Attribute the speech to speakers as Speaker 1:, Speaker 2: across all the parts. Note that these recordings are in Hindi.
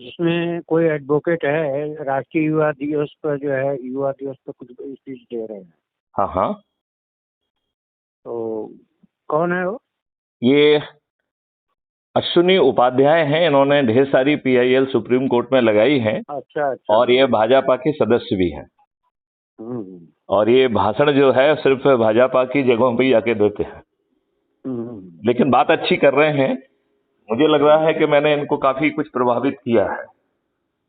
Speaker 1: इसमें कोई एडवोकेट है, राष्ट्रीय युवा दिवस पर जो है, युवा दिवस पर कुछ स्पीच दे रहे हैं।
Speaker 2: हाँ हाँ,
Speaker 1: तो कौन है वो?
Speaker 2: ये अश्विनी उपाध्याय हैं। इन्होंने ढेर सारी पीआईएल सुप्रीम कोर्ट में लगाई हैं।
Speaker 1: अच्छा अच्छा।
Speaker 2: और ये भाजपा के सदस्य भी हैं।
Speaker 1: हम्म
Speaker 2: और ये भाषण जो है सिर्फ भाजपा की जगहों पे ही जाके देते हैं, लेकिन बात अच्छी कर रहे हैं। मुझे लग रहा है कि मैंने इनको काफी कुछ प्रभावित किया है।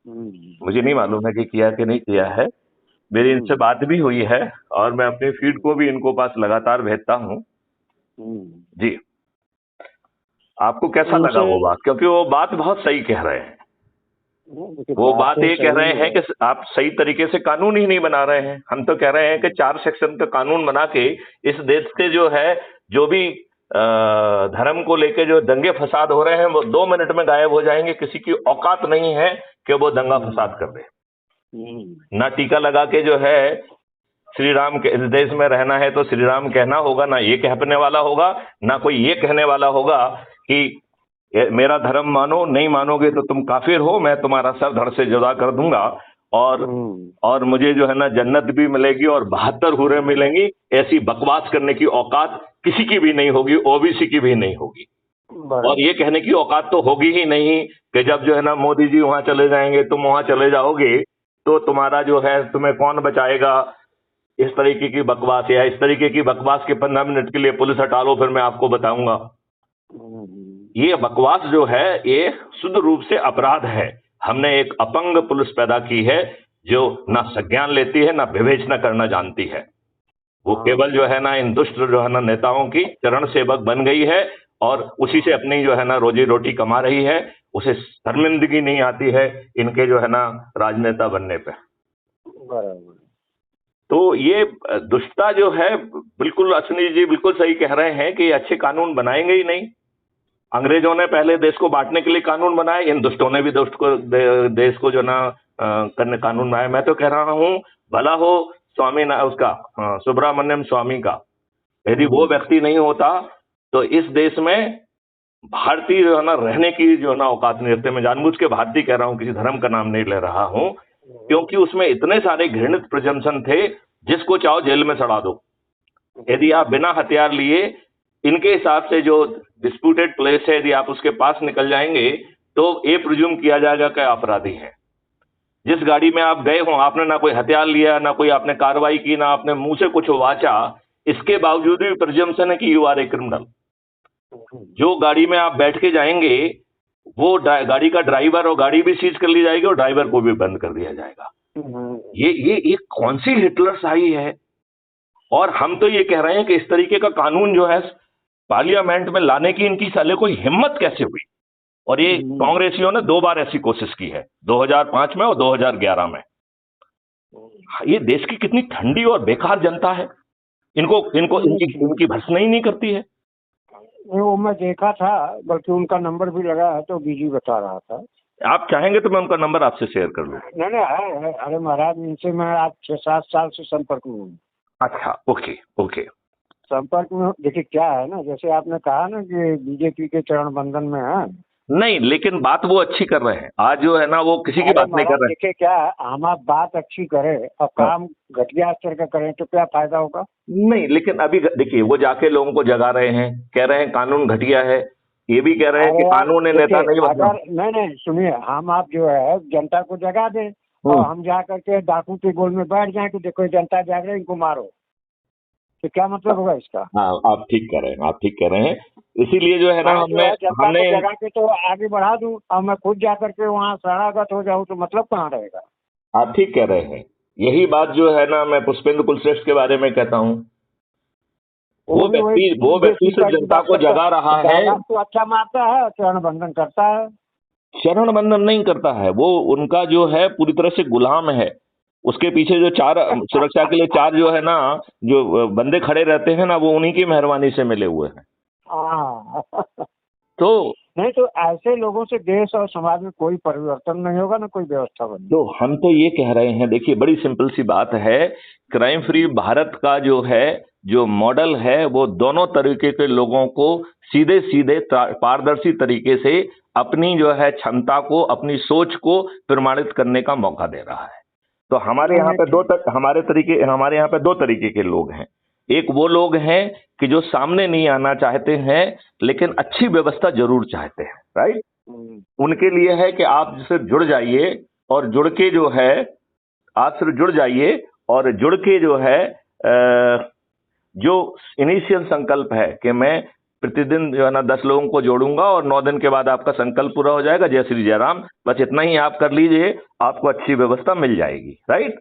Speaker 2: मुझे नहीं मालूम है कि किया कि नहीं किया है। मेरी इनसे बात भी हुई है और मैं अपने फीड को भी इनको पास लगातार भेजता हूँ। जी, आपको कैसा लगा वो बात? क्योंकि वो बात बहुत सही कह रहे हैं। वो बात ये कह रहे हैं कि आप सही तरीके से कानून ही नहीं बना रहे हैं। हम तो कह रहे हैं कि 4 सेक्शन का कानून बना के इस देश के जो है, जो भी धर्म को लेके जो दंगे फसाद हो रहे हैं वो 2 मिनट में गायब हो जाएंगे। किसी की औकात नहीं है कि वो दंगा फसाद कर दे। ना टीका लगा के जो है श्री राम के, इस देश में रहना है तो श्री राम कहना होगा, ना ये कहने वाला होगा, ना कोई ये कहने वाला होगा कि मेरा धर्म मानो, नहीं मानोगे तो तुम काफिर हो, मैं तुम्हारा सर धड़ से जुदा कर दूंगा। और मुझे जो है ना जन्नत भी मिलेगी और 72 हूरें मिलेंगी। ऐसी बकवास करने की औकात किसी की भी नहीं होगी, ओबीसी की भी नहीं होगी। और ये कहने की औकात तो होगी ही नहीं कि जब जो है ना मोदी जी वहां चले जाएंगे, तुम वहां चले जाओगे तो तुम्हारा जो है, तुम्हें कौन बचाएगा। इस तरीके की बकवास, या इस तरीके की बकवास के 15 मिनट के लिए पुलिस हटा लो फिर मैं आपको बताऊंगा। ये बकवास जो है ये शुद्ध रूप से अपराध है। हमने एक अपंग पुलिस पैदा की है जो ना संज्ञान लेती है, ना विवेचना करना जानती है। वो केवल जो है ना इन दुष्ट जो है ना नेताओं की चरण सेवक बन गई है और उसी से अपनी जो है ना रोजी रोटी कमा रही है। उसे शर्मिंदगी नहीं आती है इनके जो है ना राजनेता बनने पे। तो ये दुष्टता जो है, बिल्कुल अश्विनी जी बिल्कुल सही कह रहे हैं कि अच्छे कानून बनाएंगे ही नहीं। अंग्रेजों ने पहले देश को बांटने के लिए कानून बनाए, इन दुष्टों ने भी देश को जो ना करने कानून बनाए। मैं तो कह रहा हूं भला हो स्वामी ना उसका सुब्रमण्यम स्वामी का, यदि वो व्यक्ति नहीं होता तो इस देश में भारतीय जो है ना रहने की जो है ना औकात नहीं रखते। मैं जानबूझ के भारतीय कह रहा हूं, किसी धर्म का नाम नहीं ले रहा हूं, क्योंकि उसमें इतने सारे घृणित प्रजंसन थे। जिसको चाहो जेल में सड़ा दो, यदि आप बिना हथियार लिए, इनके हिसाब से जो डिस्प्यूटेड प्लेस है, यदि आप उसके पास निकल जाएंगे तो ये प्रिज्यूम किया जाएगा कि अपराधी है। जिस गाड़ी में आप गए हो, आपने ना कोई हथियार लिया, ना कोई आपने कार्रवाई की, ना आपने मुंह से कुछ वाचा, इसके बावजूद भी प्रिजम्पशन है कि यू आर ए क्रिमिनल। जो गाड़ी में आप बैठ के जाएंगे वो गाड़ी का ड्राइवर, और गाड़ी भी सीज कर ली जाएगी और ड्राइवर को भी बंद कर दिया जाएगा। ये कौन सी हिटलर शाही है? और हम तो ये कह रहे हैं कि इस तरीके का कानून जो है पार्लियामेंट में लाने की इनकी साले कोई हिम्मत कैसे हुई? और ये कांग्रेसियों ने 2 बार ऐसी कोशिश की है, 2005 में और 2011 में। ये देश की कितनी ठंडी और बेकार जनता है, इनकी भर्त्सना ही नहीं करती है।
Speaker 1: वो मैं देखा था, बल्कि उनका नंबर भी लगा है तो बिजी बता रहा था।
Speaker 2: आप चाहेंगे तो मैं उनका नंबर आपसे शेयर कर लूँ?
Speaker 1: नहीं है। अरे महाराज, इनसे मैं आज 6-7 साल से संपर्क में हूँ।
Speaker 2: अच्छा, ओके।
Speaker 1: संपर्क में देखिए क्या है ना, जैसे आपने कहा ना कि बीजेपी के चरण बंधन में है।
Speaker 2: नहीं, लेकिन बात वो अच्छी कर रहे हैं। आज जो है ना वो किसी की बात नहीं कर रहे।
Speaker 1: देखिए क्या है, हम आप बात अच्छी करें और काम घटिया स्तर का करें तो क्या फायदा होगा?
Speaker 2: नहीं, लेकिन अभी देखिए वो जाके लोगों को जगा रहे हैं, कह रहे हैं कानून घटिया है, ये भी कह रहे हैं कि कानून नेता नहीं बनना।
Speaker 1: नहीं सुनिए, हम आप जो है जनता को जगा दें और हम जा करके डाकू के गोल में बैठ जाए कि देखो जनता जाग रही, इनको मारो, तो क्या मतलब होगा इसका?
Speaker 2: हाँ, आप ठीक कह रहे हैं। इसीलिए जो है ना हमने
Speaker 1: जगा के तो आगे बढ़ा दूं और मैं खुद जा करके वहाँ शरणागत हो जाऊँ तो मतलब कहाँ रहेगा?
Speaker 2: आप ठीक कह रहे हैं। यही बात जो है ना मैं पुष्पेंद्र कुलश्रेष्ठ के बारे में कहता हूँ। वो व्यक्ति से जनता को जगा रहा है
Speaker 1: तो अच्छा मारता है, चरण बंधन करता है।
Speaker 2: चरण बंधन नहीं करता है, वो उनका जो है पूरी तरह से गुलाम है। उसके पीछे जो 4 सुरक्षा के लिए 4 जो है ना जो बंदे खड़े रहते हैं ना, वो उन्हीं की मेहरबानी से मिले हुए हैं। तो
Speaker 1: नहीं तो ऐसे लोगों से देश और समाज में कोई परिवर्तन नहीं होगा, ना कोई व्यवस्था बनेगी।
Speaker 2: तो हम तो ये कह रहे हैं, देखिए बड़ी सिंपल सी बात है, क्राइम फ्री भारत का जो है जो मॉडल है वो दोनों तरीके के लोगों को सीधे सीधे पारदर्शी तरीके से अपनी जो है क्षमता को, अपनी सोच को प्रमाणित करने का मौका दे रहा है। तो हमारे यहाँ पे हमारे यहाँ पे दो तरीके के लोग हैं। एक वो लोग हैं कि जो सामने नहीं आना चाहते हैं लेकिन अच्छी व्यवस्था जरूर चाहते हैं, राइट। उनके लिए है कि आप सिर्फ जुड़ जाइए और जुड़ के जो है आप सिर्फ जुड़ जाइए और जुड़ के जो है जो इनिशियल संकल्प है कि मैं प्रतिदिन जो है ना 10 लोगों को जोड़ूंगा और 9 दिन के बाद आपका संकल्प पूरा हो जाएगा, जय श्री जय राम, बस इतना ही आप कर लीजिए, आपको अच्छी व्यवस्था मिल जाएगी, राइट।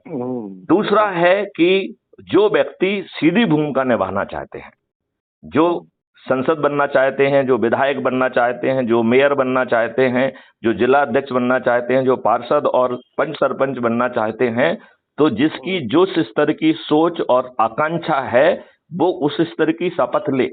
Speaker 2: दूसरा है कि जो व्यक्ति सीधी भूमिका निभाना चाहते हैं, जो संसद बनना चाहते हैं, जो विधायक बनना चाहते हैं, जो मेयर बनना चाहते हैं, जो जिला अध्यक्ष बनना चाहते हैं, जो पार्षद और पंच सरपंच बनना चाहते हैं, तो जिसकी जो स्तर की सोच और आकांक्षा है वो उस स्तर की शपथ ले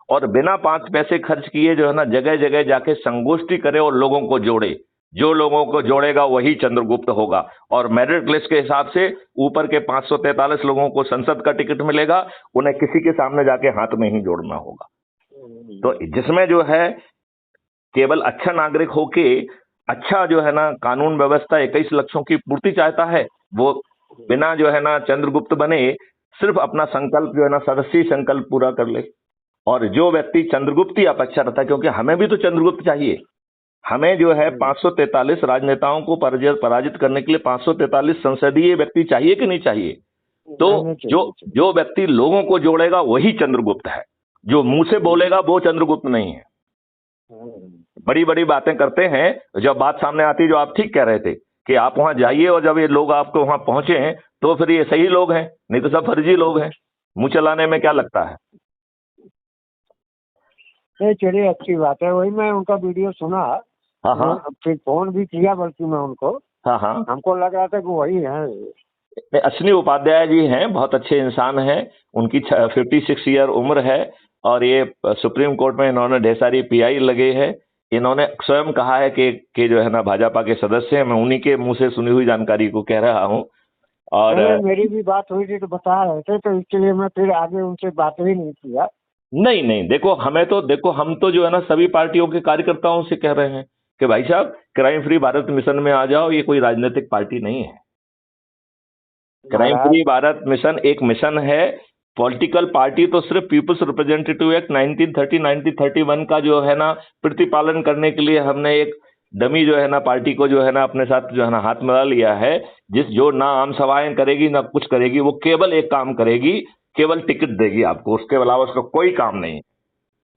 Speaker 2: और बिना 5 पैसे खर्च किए जो है ना जगह जगह जाके संगोष्ठी करे और लोगों को जोड़े। जो लोगों को जोड़ेगा वही चंद्रगुप्त होगा और मेरिट लिस्ट के हिसाब से ऊपर के 543 लोगों को संसद का टिकट मिलेगा, उन्हें किसी के सामने जाके हाथ में ही जोड़ना होगा। तो जिसमें जो है केवल अच्छा नागरिक होके अच्छा जो है ना कानून व्यवस्था 21 लक्षों की पूर्ति चाहता है, वो बिना जो है ना चंद्रगुप्त बने सिर्फ अपना संकल्प जो है ना सदस्य संकल्प पूरा कर ले। और जो व्यक्ति चंद्रगुप्त की अपेक्षा रखता है, क्योंकि हमें भी तो चंद्रगुप्त चाहिए, हमें जो है 543 राजनेताओं को पराजित करने के लिए 543 संसदीय व्यक्ति चाहिए कि नहीं चाहिए। तो जो व्यक्ति लोगों को जोड़ेगा वही चंद्रगुप्त है, जो मुंह से बोलेगा वो चंद्रगुप्त नहीं है। बड़ी बड़ी बातें करते हैं, जब बात सामने आती है, जो आप ठीक कह रहे थे कि आप वहां जाइए और जब ये लोग आपको वहां पहुंचे तो फिर ये सही लोग हैं, नहीं तो सब फर्जी लोग हैं। मुंह चलाने में क्या लगता है।
Speaker 1: नहीं, चलिए अच्छी बात है। वही मैं उनका वीडियो सुना,
Speaker 2: हाँ,
Speaker 1: फिर फोन भी किया बल्कि मैं उनको।
Speaker 2: हाँ,
Speaker 1: हमको लग रहा था कि वही है।
Speaker 2: अश्विनी उपाध्याय जी हैं, बहुत अच्छे इंसान हैं। उनकी 56 ईयर उम्र है और ये सुप्रीम कोर्ट में इन्होंने ढेर सारी पीआई लगे हैं। इन्होंने स्वयं कहा है कि जो है ना भाजपा के सदस्य हैं। मैं उन्हीं के मुंह से सुनी हुई जानकारी को कह रहा हूँ। और
Speaker 1: मेरी भी बात हुई थी तो बता रहे थे, तो इसके लिए मैं फिर आगे उनसे बात ही नहीं किया।
Speaker 2: नहीं, देखो हम तो जो है ना सभी पार्टियों के कार्यकर्ताओं से कह रहे हैं कि भाई साहब क्राइम फ्री भारत मिशन में आ जाओ। ये कोई राजनीतिक पार्टी नहीं है। क्राइम फ्री भारत मिशन एक मिशन है। पॉलिटिकल पार्टी तो सिर्फ पीपल्स रिप्रेजेंटेटिव एक्ट 1930 1931 का जो है ना प्रतिपालन करने के लिए हमने एक डमी जो है ना पार्टी को जो है ना अपने साथ जो है ना हाथ मिला लिया है, जो ना आम सभाएं करेगी ना कुछ करेगी। वो केवल एक काम करेगी, केवल टिकट देगी आपको, उसके अलावा उसका कोई काम नहीं।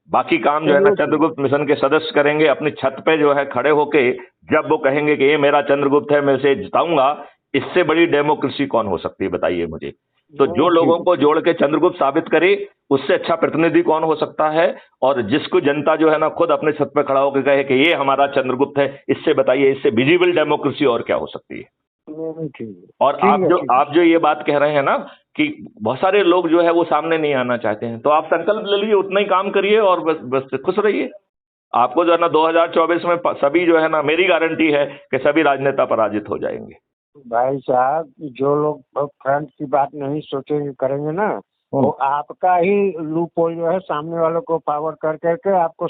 Speaker 2: बाकी काम जो है ना चंद्रगुप्त मिशन के सदस्य करेंगे। अपनी छत पे जो है खड़े होके जब वो कहेंगे कि ये मेरा चंद्रगुप्त है, मैं इसे जिताऊंगा, इससे बड़ी डेमोक्रेसी कौन हो सकती है बताइए मुझे। तो जो लोगों को जोड़ के चंद्रगुप्त साबित करे, उससे अच्छा प्रतिनिधि कौन हो सकता है। और जिसको जनता जो है ना खुद अपने छत पे खड़ा होकर कहे कि ये हमारा चंद्रगुप्त है, इससे बताइए, इससे विजिबल डेमोक्रेसी और क्या हो सकती है। और आप जो ये बात कह रहे हैं ना कि बहुत सारे लोग जो है वो सामने नहीं आना चाहते हैं, तो आप संकल्प ले लीजिए, उतना ही काम करिए और बस खुश रहिए। आपको जो है ना 2024 में सभी जो है ना, मेरी गारंटी है कि सभी राजनेता पराजित हो जाएंगे। भाई
Speaker 1: साहब, जो लोग फ्रंट की बात नहीं सोचेंगे करेंगे ना, वो आपका ही लूप होल जो है सामने वालों को पावर कर करके आपको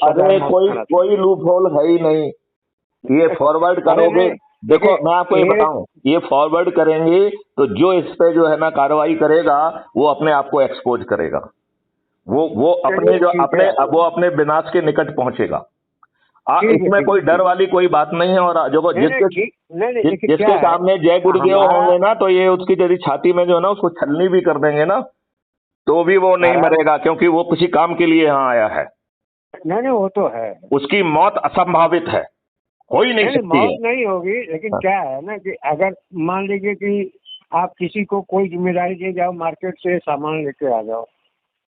Speaker 2: कोई लूप होल है ही नहीं। ये फॉरवर्ड करोगे, देखो मैं आपको ये बताऊं, ये फॉरवर्ड करेंगे तो जो इस पे जो है ना कार्रवाई करेगा वो अपने आप को एक्सपोज करेगा। वो अपने विनाश के निकट पहुंचेगा। इसमें कोई डर वाली कोई बात नहीं है। और जो जिसके सामने जय गुरुदेव होंगे ना, तो ये उसकी यदि छाती में जो है ना उसको छलनी भी कर देंगे ना, तो भी वो नहीं मरेगा, क्योंकि वो किसी काम के लिए यहाँ आया है।
Speaker 1: नहीं, वो तो है।
Speaker 2: उसकी मौत असंभावित है, कोई नहीं सकती
Speaker 1: मौत नहीं होगी। लेकिन क्या है ना कि अगर मान लीजिए कि आप किसी को कोई जिम्मेदारी दे जाओ, मार्केट से सामान लेके आ जाओ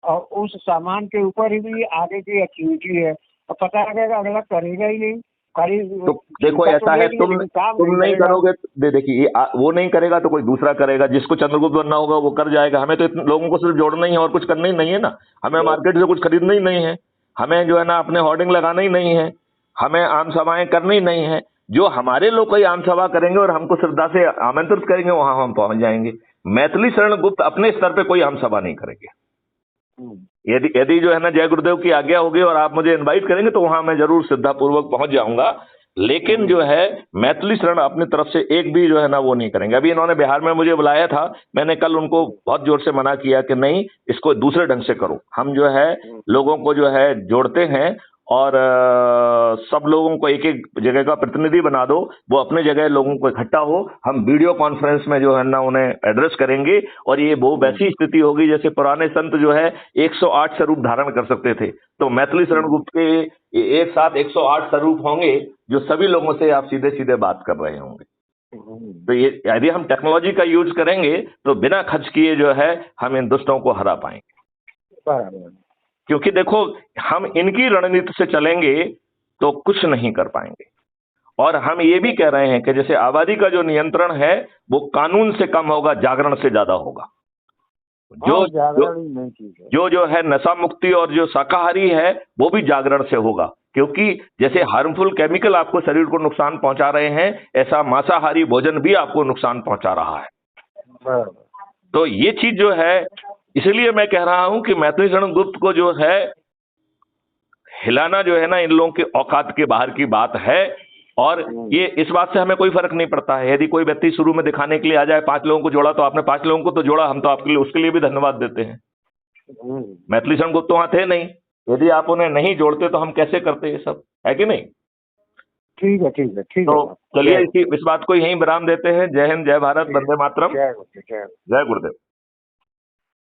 Speaker 1: और उस सामान के ऊपर ही भी आगे की एक्टिविटी है, और पता लगेगा अगला करेगा ही नहीं।
Speaker 2: तो देखो ऐसा है, तुम नहीं करोगे, देखिए वो नहीं करेगा तो कोई दूसरा करेगा। जिसको चंद्रगुप्त बनना होगा वो कर जाएगा। हमें तो लोगों को सिर्फ जोड़ना ही है और कुछ करना ही नहीं है ना। हमें मार्केट से कुछ खरीदना ही नहीं है, हमें जो है ना अपने होर्डिंग लगाना ही नहीं है, हमें आम सभाएं करनी ही नहीं है। जो हमारे लोग कोई आम सभा करेंगे और हमको श्रद्धा से आमंत्रित करेंगे, वहां हम पहुंच जाएंगे। मैथिली शरण गुप्त अपने स्तर पे कोई आम सभा नहीं करेंगे। यदि यदि जो है ना जय गुरुदेव की आज्ञा होगी और आप मुझे इनवाइट करेंगे तो वहां मैं जरूर श्रद्धापूर्वक पहुंच जाऊंगा। लेकिन जो है मैथिली शरण अपनी तरफ से एक भी जो है ना वो नहीं करेंगे। अभी इन्होंने बिहार में मुझे बुलाया था, मैंने कल उनको बहुत जोर से मना किया कि नहीं, इसको दूसरे ढंग से करो। हम जो है लोगों को जो है जोड़ते हैं और सब लोगों को एक एक जगह का प्रतिनिधि बना दो, वो अपने जगह लोगों को इकट्ठा हो, हम वीडियो कॉन्फ्रेंस में जो है ना उन्हें एड्रेस करेंगे। और ये वो वैसी स्थिति होगी जैसे पुराने संत जो है 108 स्वरूप धारण कर सकते थे, तो मैथिली शरण गुप्त के एक साथ 108 स्वरूप होंगे जो सभी लोगों से आप सीधे सीधे बात कर रहे होंगे। तो ये यदि हम टेक्नोलॉजी का यूज करेंगे तो बिना खर्च किए जो है हम इन दुष्टों को हरा पाएंगे। क्योंकि देखो, हम इनकी रणनीति से चलेंगे तो कुछ नहीं कर पाएंगे। और हम ये भी कह रहे हैं कि जैसे आबादी का जो नियंत्रण है वो कानून से कम होगा, जागरण से ज्यादा होगा। जो है नशा मुक्ति और जो शाकाहारी है वो भी जागरण से होगा। क्योंकि जैसे हार्मफुल केमिकल आपको शरीर को नुकसान पहुंचा रहे हैं, ऐसा मांसाहारी भोजन भी आपको नुकसान पहुंचा रहा है। तो ये चीज जो है, इसलिए मैं कह रहा हूं कि मैथिली शरण गुप्त को जो है हिलाना जो है ना इन लोगों के औकात के बाहर की बात है। और ये इस बात से हमें कोई फर्क नहीं पड़ता है। यदि कोई व्यक्ति शुरू में दिखाने के लिए आ जाए 5 लोगों को जोड़ा, तो आपने 5 लोगों को तो जोड़ा, हम तो आपके लिए उसके लिए भी धन्यवाद देते हैं। मैथिली शरण गुप्त तो वहां थे नहीं, यदि आप उन्हें नहीं जोड़ते तो हम कैसे करते ये सब, है कि नहीं?
Speaker 1: ठीक है, ठीक है, ठीक है।
Speaker 2: तो चलिए इस बात को यहीं विराम देते हैं। जय हिंद, जय भारत, वंदे मातरम, जय गुरुदेव।